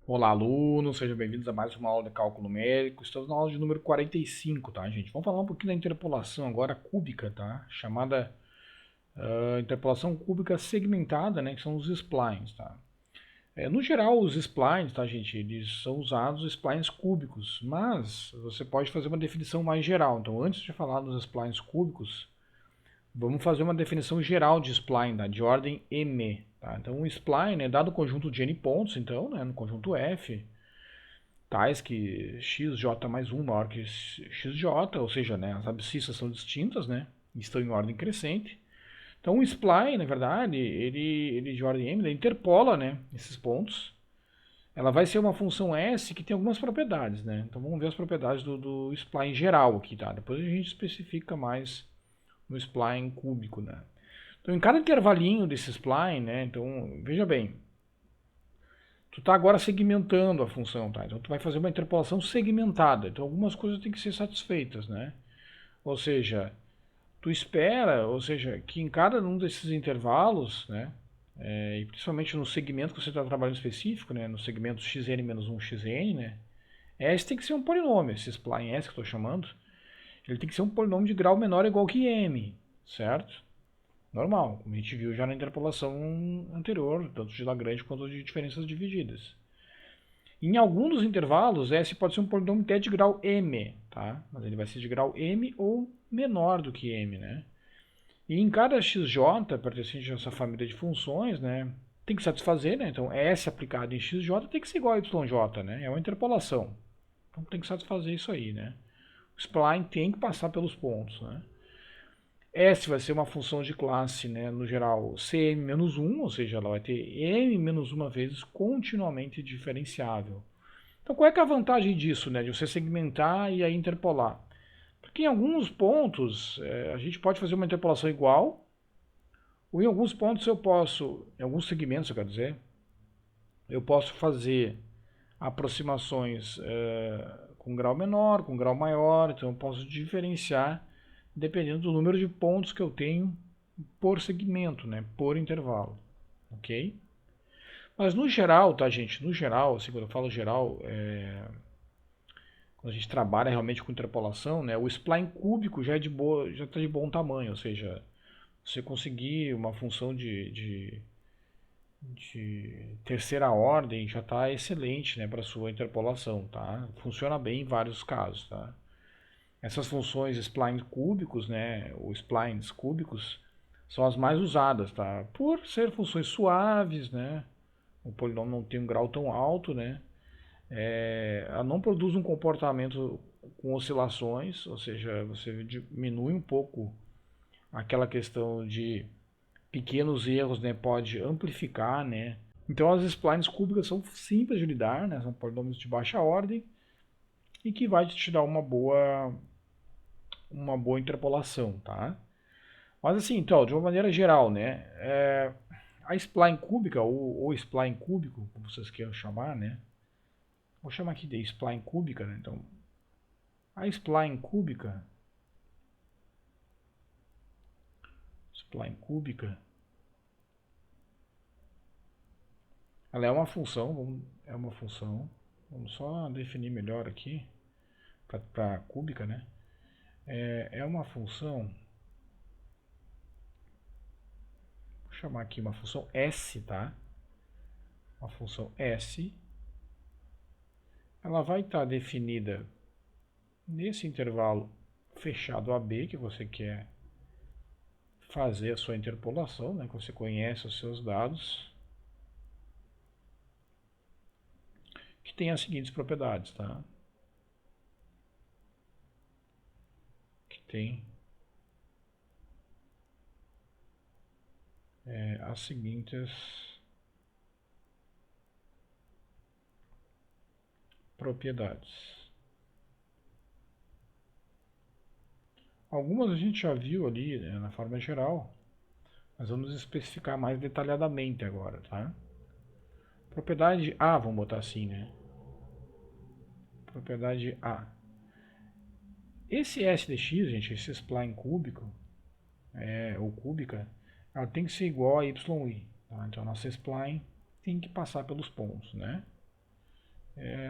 Olá, alunos, sejam bem-vindos a mais uma aula de cálculo numérico. Estamos na aula de número 45, tá, gente? Vamos falar um pouquinho da interpolação agora cúbica, tá? Chamada interpolação cúbica segmentada, né? Que são os splines, tá? No geral, os splines, tá, gente? Eles são usados splines cúbicos, mas você pode fazer uma definição mais geral. Então, antes de falar dos splines cúbicos, vamos fazer uma definição geral de spline, tá? De ordem M, tá? Então, um spline é dado o conjunto de n pontos, então, né? No conjunto F tais que xj mais 1 maior que xj, ou seja, né, as abscissas são distintas, né, estão em ordem crescente. Então o spline, na verdade, ele de ordem m, ele interpola, né, esses pontos. Ela vai ser uma função S que tem algumas propriedades, né? Então vamos ver as propriedades do spline geral aqui, tá? Depois a gente especifica mais no spline cúbico, né? Então em cada intervalinho desse spline, né? Então veja bem, tu está agora segmentando a função, tá? Então tu vai fazer uma interpolação segmentada. Então algumas coisas têm que ser satisfeitas, né? Ou seja, tu espera, ou seja, que em cada um desses intervalos, né? E principalmente no segmento que você está trabalhando específico, né? No segmento xn-1 xn, né? S tem que ser um polinômio, esse spline S que eu estou chamando, ele tem que ser um polinômio de grau menor ou igual que m, certo? Normal, como a gente viu já na interpolação anterior, tanto de Lagrange quanto de diferenças divididas. Em alguns dos intervalos, S pode ser um polinômio até de grau m, tá? Mas ele vai ser de grau m ou menor do que m, né? E em cada xj, pertencente a essa família de funções, né, tem que satisfazer, né? Então, S aplicado em xj tem que ser igual a yj, né? É uma interpolação. Então, tem que satisfazer isso aí, né? O spline tem que passar pelos pontos, né? S vai ser uma função de classe, né, no geral, Cm-1, ou seja, ela vai ter m-1 vezes continuamente diferenciável. Então, qual é, que é a vantagem disso, né, de você segmentar e aí interpolar? Porque em alguns pontos a gente pode fazer uma interpolação igual, ou em alguns pontos eu posso, em alguns segmentos, eu quero dizer, eu posso fazer aproximações com grau menor, com grau maior, então eu posso diferenciar dependendo do número de pontos que eu tenho por segmento, né, por intervalo, ok? Mas no geral, tá, gente? No geral, assim, quando eu falo geral, quando a gente trabalha realmente com interpolação, né, o spline cúbico já é de boa, já está de bom tamanho, ou seja, você conseguir uma função de terceira ordem já está excelente, né, para sua interpolação, tá? Funciona bem em vários casos, tá? Essas funções spline cúbicos, né, ou splines cúbicos, são as mais usadas, tá? Por ser funções suaves, né? O polinômio não tem um grau tão alto, né? Ela não produz um comportamento com oscilações, ou seja, você diminui um pouco aquela questão de pequenos erros, né, pode amplificar, né? Então as splines cúbicas são simples de lidar, né? São polinômios de baixa ordem e que vai te dar uma boa interpolação, tá? Mas assim, então, de uma maneira geral, né? A spline cúbica ou spline cúbico, como vocês queiram chamar, né? Vou chamar aqui de spline cúbica, né? Então, a spline cúbica, ela é uma função, vamos só definir melhor aqui, para cúbica, né? É uma função, vou chamar aqui uma função S, tá? Uma função S, ela vai estar definida nesse intervalo fechado AB que você quer fazer a sua interpolação, né? Que você conhece os seus dados, que tem as seguintes propriedades, tá? Que tem as seguintes propriedades. Algumas a gente já viu ali, né, na forma geral, mas vamos especificar mais detalhadamente agora, tá? Propriedade A, vamos botar assim, né? Propriedade A. Esse S de x, gente, esse spline cúbico, ou cúbica, ela tem que ser igual a y(i). Tá? Então, a nossa spline tem que passar pelos pontos, né?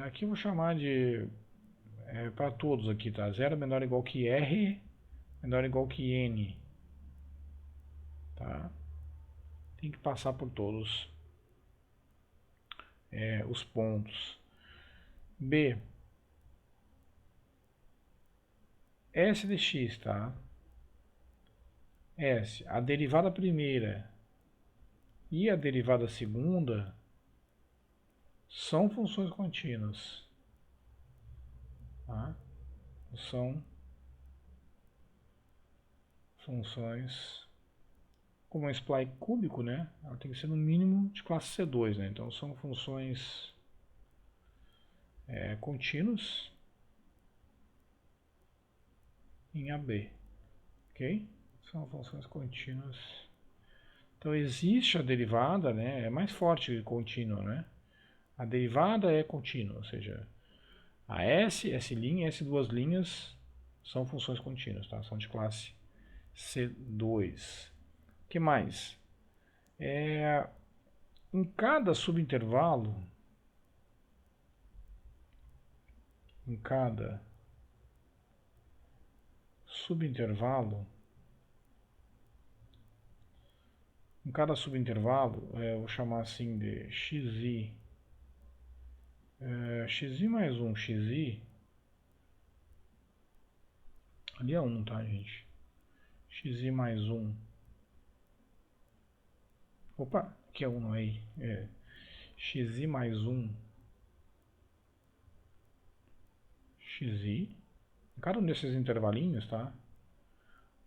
Aqui eu vou chamar de para todos aqui, tá? 0 menor ou igual que R, menor ou igual que N, tá? Tem que passar por todos os pontos. B, S de x, tá? S, a derivada primeira e a derivada segunda são funções contínuas, tá? São funções, como é um spline cúbico, né? Ela tem que ser no mínimo de classe C2, né? Então são funções contínuas em AB, ok? São funções contínuas. Então existe a derivada, né? É mais forte que contínua, né? A derivada é contínua, ou seja, a S, S' e S duas linhas são funções contínuas, tá? São de classe C2. O que mais? Em cada subintervalo, em cada subintervalo, eu vou chamar assim de xi, xi mais 1, xi, ali é 1, tá, gente? Xi mais 1, opa, aqui é 1 aí, xi mais 1, xi, em cada um desses intervalinhos, tá?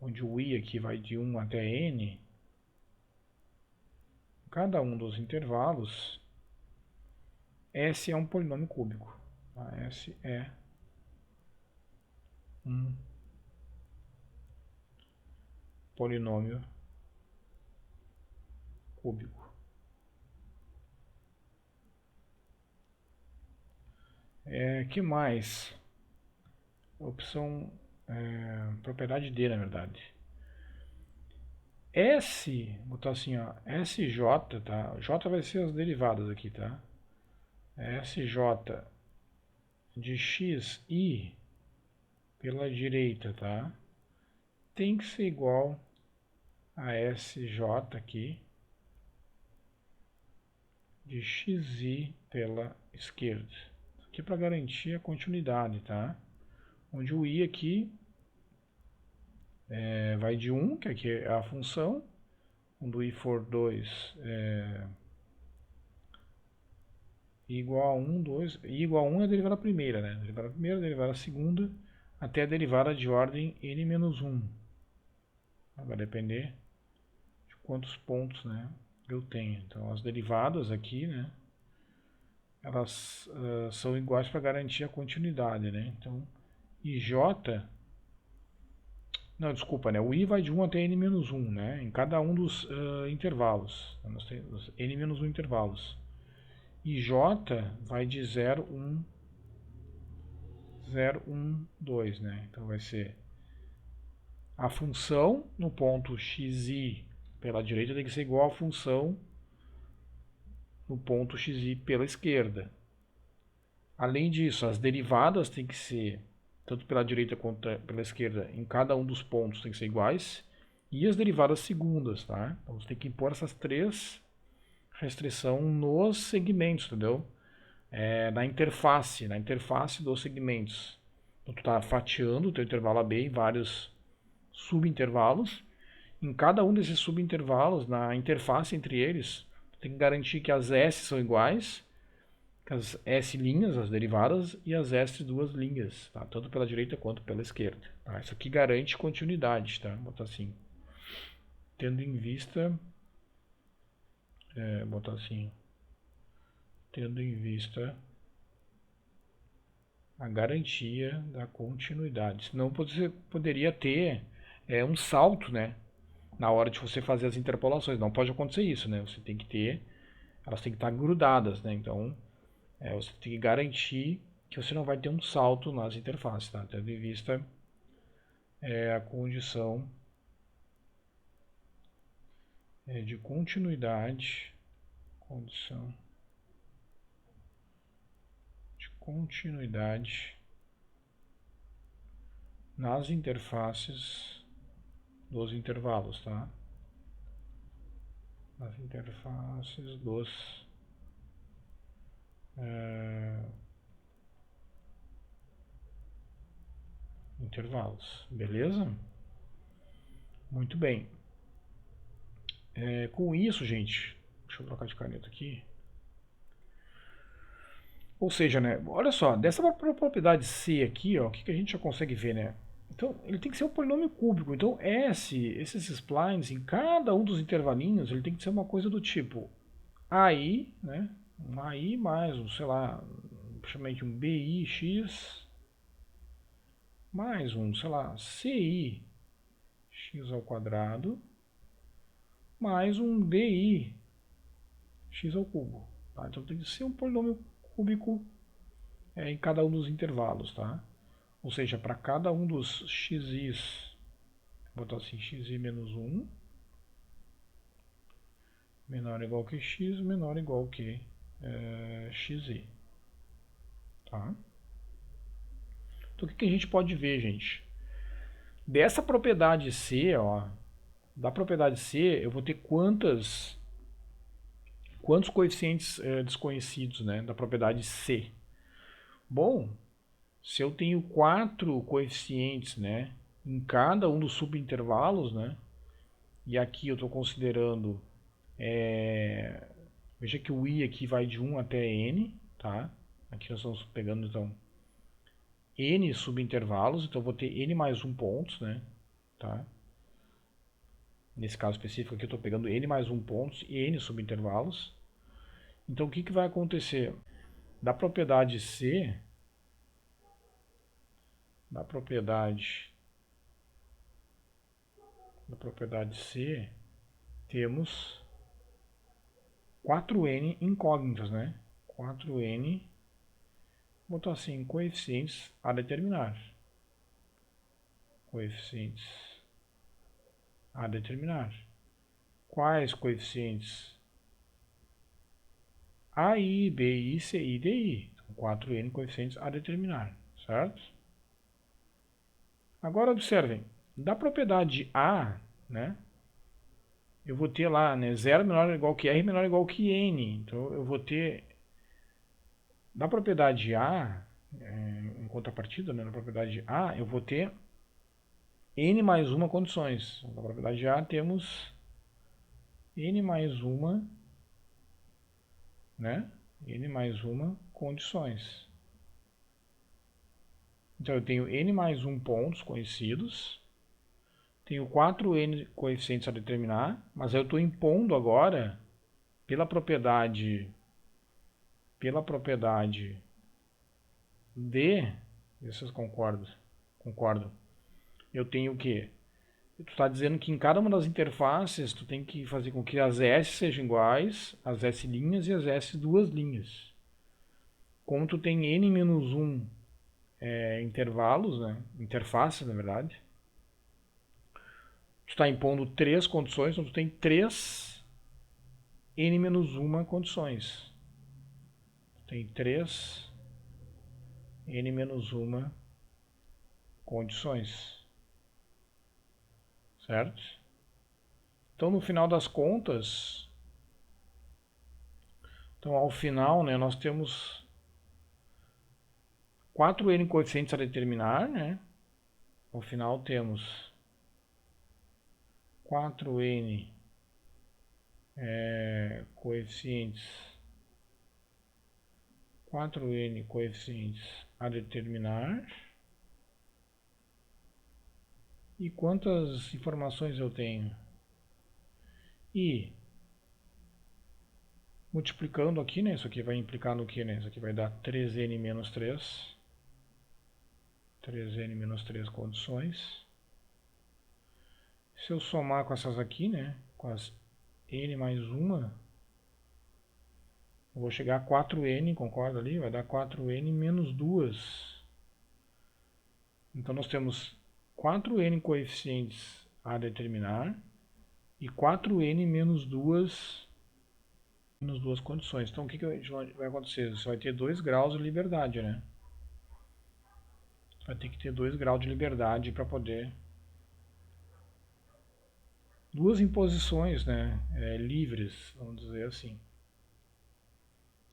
Onde o i aqui vai de 1 até n, cada um dos intervalos, S é um polinômio cúbico. Tá? S é um polinômio cúbico. Que mais? Opção propriedade D, na verdade. S, vou botar assim, ó, SJ, tá? J vai ser as derivadas aqui, tá? SJ de xi pela direita, tá? Tem que ser igual a SJ aqui de xi pela esquerda. Isso aqui para garantir a continuidade, tá? Onde o i aqui vai de 1, que aqui é a função. Quando o i for 2, i igual a 1, 2. I igual a 1 é a derivada primeira, né? A derivada primeira, a derivada segunda, até a derivada de ordem n-1. Vai depender de quantos pontos, né, eu tenho. Então as derivadas aqui, né, elas são iguais para garantir a continuidade, né? Então ij, não, desculpa, né? O i vai de 1 até n-1, né? Em cada um dos intervalos. Nós temos n-1 intervalos. IJ vai de 0, 1, 0, 1, 2, né? Então vai ser a função no ponto xi pela direita tem que ser igual à função no ponto xi pela esquerda. Além disso, as derivadas têm que ser, tanto pela direita quanto pela esquerda, em cada um dos pontos tem que ser iguais. E as derivadas segundas, tá? Então você tem que impor essas três restrições nos segmentos, entendeu? Na interface dos segmentos. Então tu está fatiando o teu intervalo AB em vários subintervalos. Em cada um desses subintervalos, na interface entre eles, tu tem que garantir que as S são iguais, que as S linhas, as derivadas, e as S duas linhas, tá? Tanto pela direita quanto pela esquerda. Tá? Isso aqui garante continuidade, tá? Vou botar assim. Tendo em vista, botar assim, tendo em vista a garantia da continuidade. Senão você poderia ter um salto, né? Na hora de você fazer as interpolações. Não pode acontecer isso, né? Você tem que ter, elas têm que estar grudadas, né? Então, você tem que garantir que você não vai ter um salto nas interfaces, tá? Tendo em vista a condição de continuidade, condição continuidade nas interfaces dos intervalos, tá? Nas interfaces dos intervalos, beleza? Muito bem. Com isso, gente, deixa eu trocar de caneta aqui. Ou seja, né, olha só, dessa propriedade C aqui, ó, o que a gente já consegue ver, né? Então, ele tem que ser um polinômio cúbico. Então, esses splines, em cada um dos intervalinhos, ele tem que ser uma coisa do tipo AI, né? Um AI mais, sei lá, chamei de um BIX mais um, sei lá, CI x ao quadrado mais um DI x ao cubo. Tá? Então tem que ser um polinômio cúbico em cada um dos intervalos. Tá? Ou seja, para cada um dos xis, vou botar assim, xi menos 1, menor ou igual que x, menor ou igual que xi. Tá? Então o que a gente pode ver, gente? Dessa propriedade C, ó, da propriedade C, eu vou ter quantos coeficientes desconhecidos, né, da propriedade C? Bom, se eu tenho 4 coeficientes, né, em cada um dos subintervalos, né, e aqui eu estou considerando, veja que o i aqui vai de 1 até n, tá? Aqui nós estamos pegando, então, n subintervalos, então eu vou ter n mais 1 pontos, né, tá? Nesse caso específico aqui eu estou pegando n mais 1 pontos e n subintervalos. Então o que vai acontecer? Da propriedade C, da propriedade C, temos 4n incógnitas, né? 4n, vou botar assim, coeficientes a determinar. Coeficientes a determinar. Quais coeficientes? AI, BI, CI, DI. Então, 4n coeficientes a determinar, certo? Agora observem, da propriedade A, né, eu vou ter lá, né, 0 menor ou igual que R menor ou igual que N. Então eu vou ter, da propriedade A, em contrapartida, né, na propriedade A, eu vou ter N mais uma condições. Na propriedade A temos N mais uma, né, N mais uma condições. Então eu tenho N mais 1 pontos conhecidos, tenho 4n coeficientes a determinar, mas eu estou impondo agora, pela propriedade D, vocês concordam? Eu tenho o quê? Tu está dizendo que em cada uma das interfaces tu tem que fazer com que as S sejam iguais, as S' e as S duas linhas. Como tu tem n menos 1 intervalos, né? Interfaces, na verdade, tu está impondo 3 condições, então tu tem 3 n menos 1 condições. Tem 3 n menos 1 condições. Certo? Então, no final das contas, então ao final, né, nós temos 4n coeficientes a determinar, né? Ao final temos 4n coeficientes a determinar. E quantas informações eu tenho? E multiplicando aqui, né? Isso aqui vai implicar no que, né? Isso aqui vai dar 3n menos 3. 3n menos 3 condições. Se eu somar com essas aqui, né? Com as n mais 1, eu vou chegar a 4n, concorda ali? Vai dar 4n menos 2. Então nós temos 4n coeficientes a determinar e 4n menos 2 Nas duas condições. Então o que vai acontecer? Você vai ter 2 graus de liberdade, né? Vai ter que ter 2 graus de liberdade para poder... Duas imposições, né? Livres, vamos dizer assim.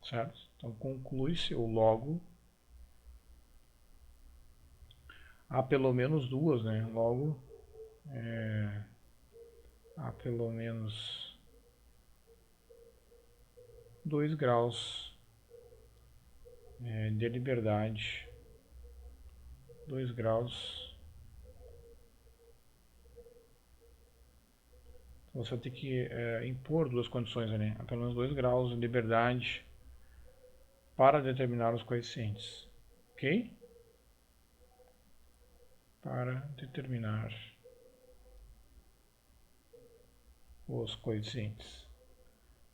Certo? Então conclui-se, ou logo, há pelo menos duas, né? Logo, há pelo menos 2 graus de liberdade. 2 graus. Então você vai ter que impor duas condições, né? Há pelo menos 2 graus de liberdade para determinar os coeficientes. Ok? Para determinar os coeficientes.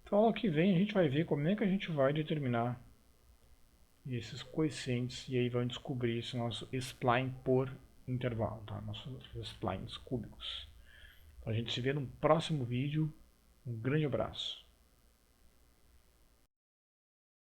Então, aula que vem a gente vai ver como é que a gente vai determinar esses coeficientes e aí vamos descobrir esse nosso spline por intervalo, tá? Nossos splines cúbicos. Então, a gente se vê no próximo vídeo. Um grande abraço.